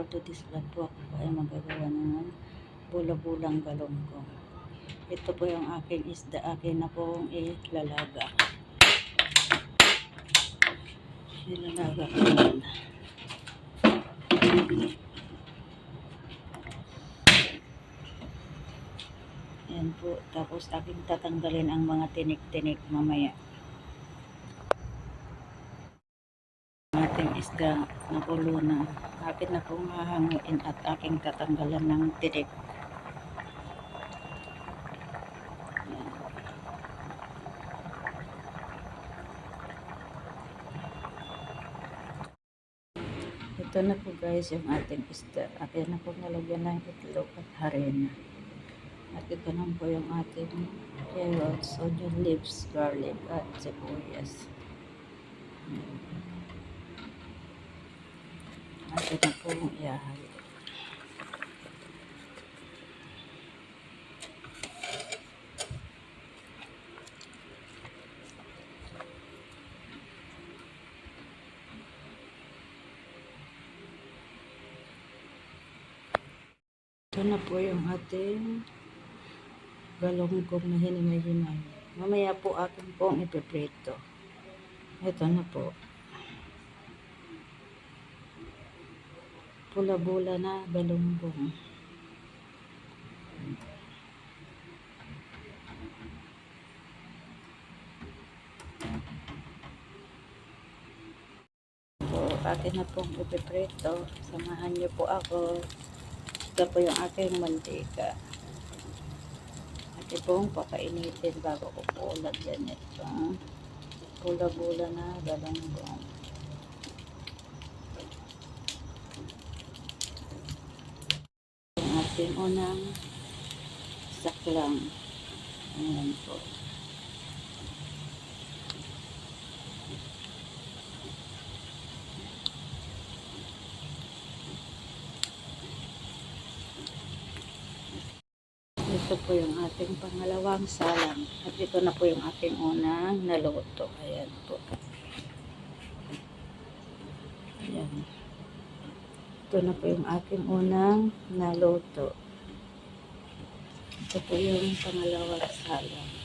for today's vlog po ako ay magagawa ng bula-bulang galonggong. Ito po yung aking isda, akin na pong ilalaga. Ilalaga ko muna. Ayan po, tapos aking tatanggalin ang mga tinik-tinik mamaya. Ating isda na ulo na akin na pong hahanguin at aking tatanggalan ng tinik. Ito na po guys yung ating isda. Akin na pong nalagyan ng itlog at harina. At ito na po yung ating carrots, onion leaves, garlic at sibuyas. Atin na po yung ihahalo. Ito na po yung ating galonggong na hinimay-himay. Mamaya po akin pong ipiprito. Ito na po. Bula-bula na galonggong. So, akin na pong ipiprito. Samahan niyo po ako. Ito po yung aking mantika. Ito pong papainitin bago ko po lagyan ito. Bula-bula na galonggong. Yung ating unang saklang. Ayan po. Ito po yung ating pangalawang salang. At ito na po yung ating unang naluto. Ayan po. Ayan. Ito na po yung aking unang naluto. Ito po yung pangalawang salang.